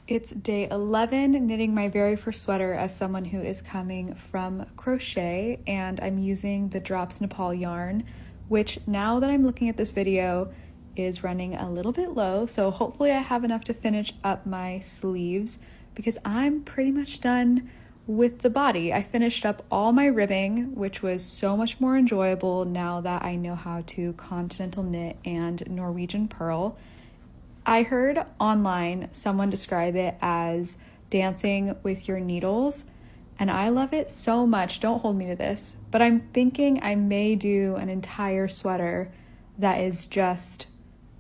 It's day 11 knitting my very first sweater as someone who is coming from crochet, and I'm using the Drops Nepal yarn, which now that I'm looking at this video is running a little bit low, so hopefully I have enough to finish up my sleeves because I'm pretty much done with the body. I finished up all my ribbing, which was so much more enjoyable now that I know how to continental knit and Norwegian purl. I heard online someone describe it as dancing with your needles, and I love it so much. Don't hold me to this, but I'm thinking I may do an entire sweater that is just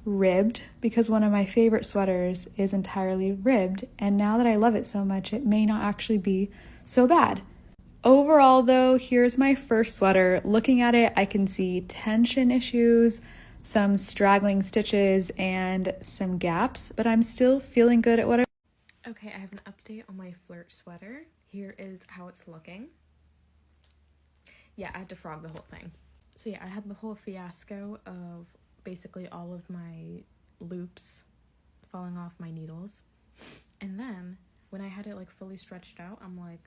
ribbed because one of my favorite sweaters is entirely ribbed, and now that I love it so much, it may not actually be so bad. Overall though, here's my first sweater. Looking at it, I can see tension issues, some straggling stitches, and some gaps, but I'm still feeling good at what Okay, I have an update on my flirt sweater. Here is how it's looking. Yeah, I had to frog the whole thing. So yeah, I had the whole fiasco of basically all of my loops falling off my needles. And then when I had it like fully stretched out, I'm like,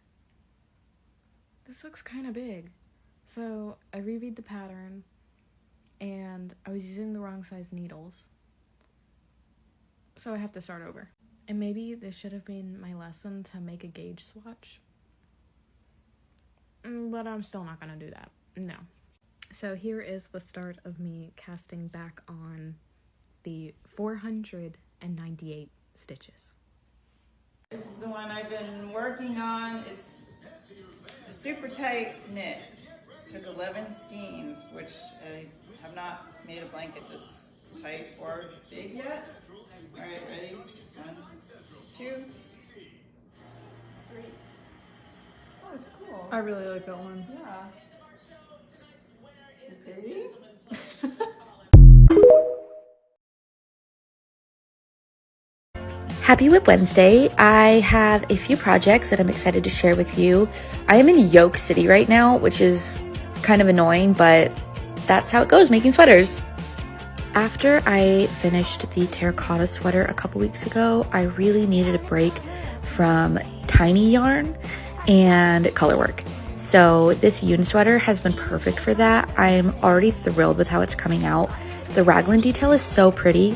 this looks kind of big. So I reread the pattern and I was using the wrong size needles. So I have to start over. And maybe this should have been my lesson to make a gauge swatch. But I'm still not gonna do that. No. So here is the start of me casting back on the 498 stitches. This is the one I've been working on. It's a super tight knit. Took 11 skeins, which I have not made a blanket this tight or big yet. All right, ready? 1, 2, 3. Oh, it's cool. I really like that one. Yeah. Okay. Happy Whip Wednesday. I have a few projects that I'm excited to share with you. I am in Yoke City right now, which is kind of annoying, but that's how it goes making sweaters. After I finished the terracotta sweater a couple weeks ago, I really needed a break from tiny yarn and color work. So this Yoon sweater has been perfect for that. I'm already thrilled with how it's coming out. The raglan detail is so pretty.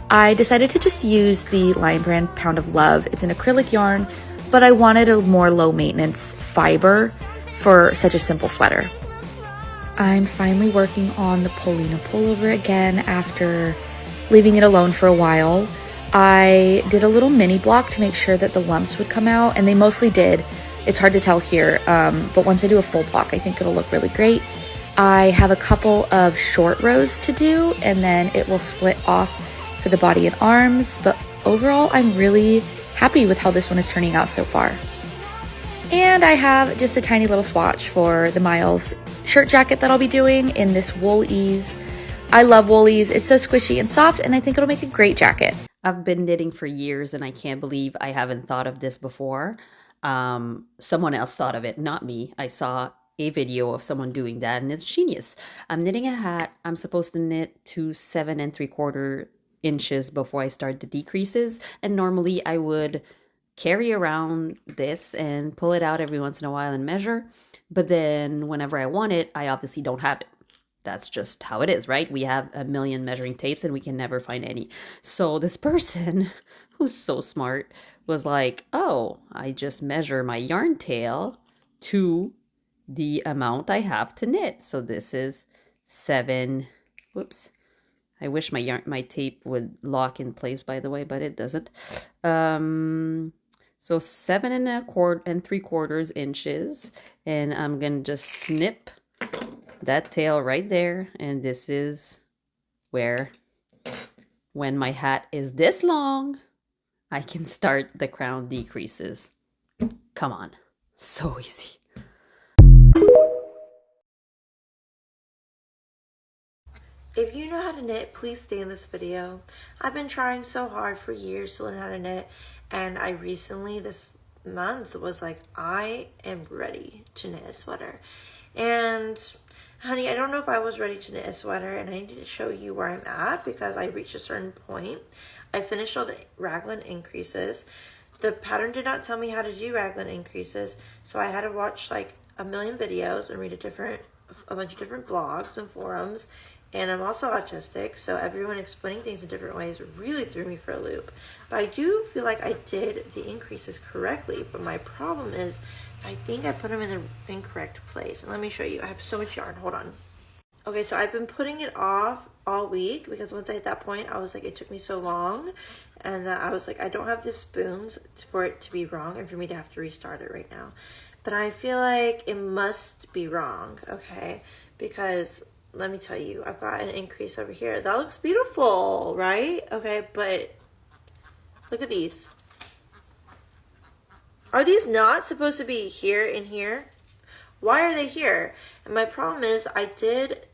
I decided to just use the Lion Brand Pound of Love. It's an acrylic yarn, but I wanted a more low maintenance fiber for such a simple sweater. I'm finally working on the Polina pullover again after leaving it alone for a while. I did a little mini block to make sure that the lumps would come out, and they mostly did. It's hard to tell here, but once I do a full block, I think it'll look really great. I have a couple of short rows to do, and then it will split off for the body and arms, but overall I'm really happy with how this one is turning out so far. And I have just a tiny little swatch for the Miles shirt jacket that I'll be doing in this wool ease. I love wool ease. It's so squishy and soft, and I think it'll make a great jacket. I've been knitting for years and I can't believe I haven't thought of this before. Someone else thought of it, not me. I saw a video of someone doing that and it's genius. I'm knitting a hat. I'm supposed to knit to 7 3/4 inches before I start the decreases, and normally I would carry around this and pull it out every once in a while and measure, but then whenever I want it, I obviously don't have it. That's just how it is, right? We have a million measuring tapes and we can never find any. So this person who's so smart was like, oh, I just measure my yarn tail to the amount I have to knit. So this is 7, whoops, I wish my tape would lock in place, by the way, but it doesn't. So 7 3/4 inches, and I'm gonna just snip that tail right there, and this is where, when my hat is this long, I can start the crown decreases. Come on, so easy. If you know how to knit, please stay in this video. I've been trying so hard for years to learn how to knit, and I recently, this month, was like, I am ready to knit a sweater. And honey, I don't know if I was ready to knit a sweater, and I need to show you where I'm at because I reached a certain point. I finished all the raglan increases. the pattern did not tell me how to do raglan increases, so I had to watch like a million videos and read a bunch of different blogs and forums. And I'm also autistic, so everyone explaining things in different ways really threw me for a loop. But I do feel like I did the increases correctly, but my problem is I think I put them in the incorrect place. And let me show you. I have so much yarn. Hold on. Okay, so I've been putting it off all week because once I hit that point, I was like, it took me so long. And I was like, I don't have the spoons for it to be wrong and for me to have to restart it right now. But I feel like it must be wrong, okay? Because let me tell you, I've got an increase over here. That looks beautiful, right? Okay, but look at these. Are these not supposed to be here and here? Why are they here? And my problem is I did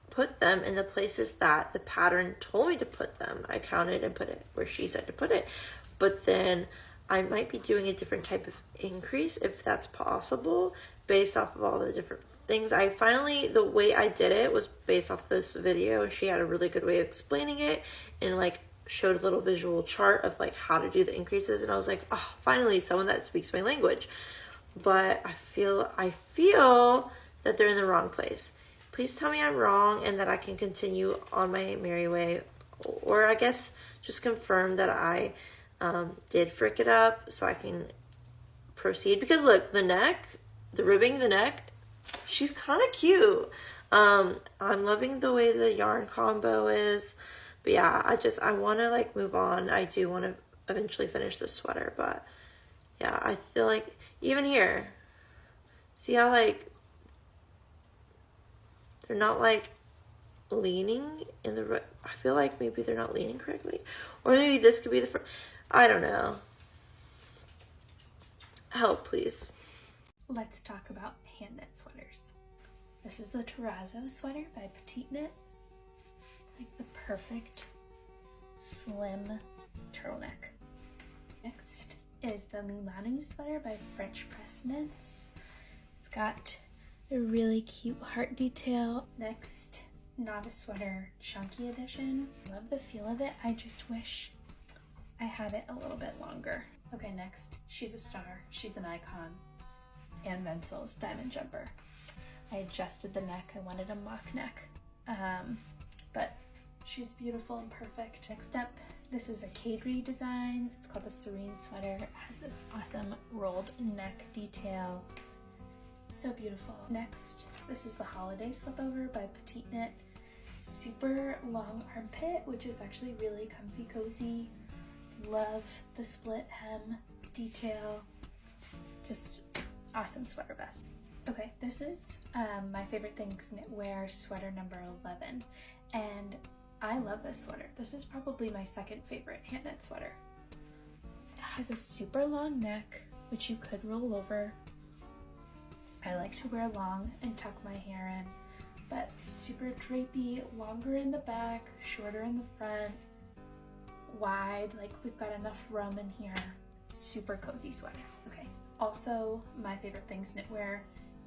put them in the places that the pattern told me to put them. I counted and put it where she said to put it. But then I might be doing a different type of increase if that's possible based off of all the different things. The way I did it was based off this video. She had a really good way of explaining it and like showed a little visual chart of like how to do the increases. And I was like, oh, finally someone that speaks my language. But I feel that they're in the wrong place. Please tell me I'm wrong and that I can continue on my merry way. Or I guess just confirm that I did frick it up so I can proceed. Because look, the neck, the ribbing, the neck, she's kind of cute. I'm loving the way the yarn combo is. But yeah, I want to like move on. I do want to eventually finish this sweater. But yeah, I feel like even here, see how like they're not like leaning in the, I feel like maybe they're not leaning correctly. Or maybe this could be the front. I don't know. Help, please. Let's talk about hand knit sweaters. This is the Terrazzo sweater by pt.13. Like the perfect slim turtleneck. Next is the Milano sweater by French Press Knits. It's got a really cute heart detail. Next, novice sweater chunky edition. Love the feel of it. I just wish I had it a little bit longer. Okay, next, she's a star. She's an icon. Ann Mensel's diamond jumper. I adjusted the neck. I wanted a mock neck, but she's beautiful and perfect. Next up, this is a Cadre design. It's called the Serene sweater. It has this awesome rolled neck detail. So beautiful. Next, this is the Holiday Slipover by Petite Knit. Super long armpit, which is actually really comfy cozy. Love the split hem detail. Just awesome sweater vest. Okay, this is my favorite things knitwear sweater number 11. And I love this sweater. This is probably my second favorite hand knit sweater. It has a super long neck, which you could roll over. I like to wear long and tuck my hair in, but super drapey, longer in the back, shorter in the front, wide, like we've got enough room in here. Super cozy sweater. Okay, also my favorite things knitwear.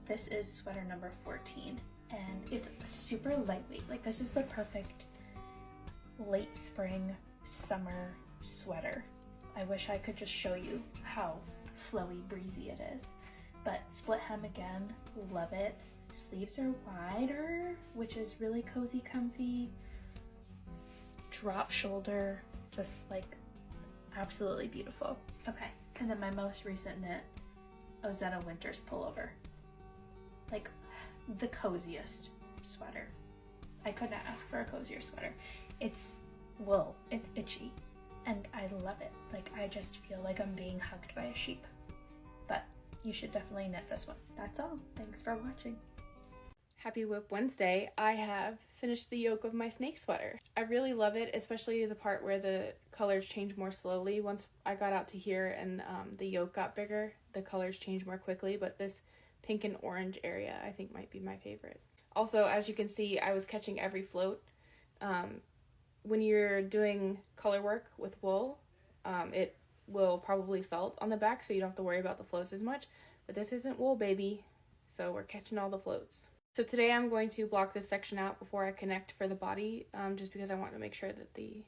This is sweater number 14, and it's super lightweight. Like this is the perfect late spring, summer sweater. I wish I could just show you how flowy, breezy it is. But split hem again, love it. Sleeves are wider, which is really cozy, comfy. Drop shoulder, just like absolutely beautiful. Okay, and then my most recent knit, Ozetta Winters pullover. Like the coziest sweater. I couldn't ask for a cozier sweater. It's wool, it's itchy, and I love it. Like I just feel like I'm being hugged by a sheep. But you should definitely knit this one. That's all. Thanks for watching. Happy Whip Wednesday. I have finished the yoke of my snake sweater. I really love it, especially the part where the colors change more slowly. Once I got out to here and the yoke got bigger, the colors change more quickly, but this pink and orange area I think might be my favorite. Also, as you can see, I was catching every float. When you're doing color work with wool, it will probably felt on the back, so you don't have to worry about the floats as much. But this isn't wool, baby, so we're catching all the floats. So today I'm going to block this section out before I connect for the body, just because I want to make sure that the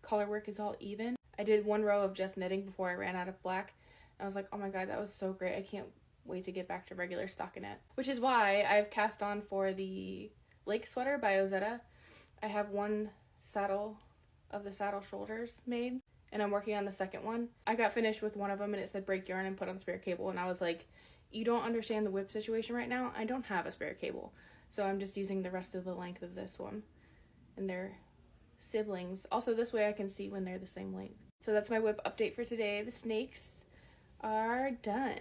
color work is all even. I did one row of just knitting before I ran out of black. I was like, oh my god, that was so great. I can't wait to get back to regular stockinette. Which is why I've cast on for the Lake Sweater by Ozetta. I have one saddle of the saddle shoulders made, and I'm working on the second one. I got finished with one of them and it said break yarn and put on spare cable, and I was like, you don't understand the whip situation right now. I don't have a spare cable. So I'm just using the rest of the length of this one. And they're siblings. Also, this way I can see when they're the same length. So that's my whip update for today. The snakes are done.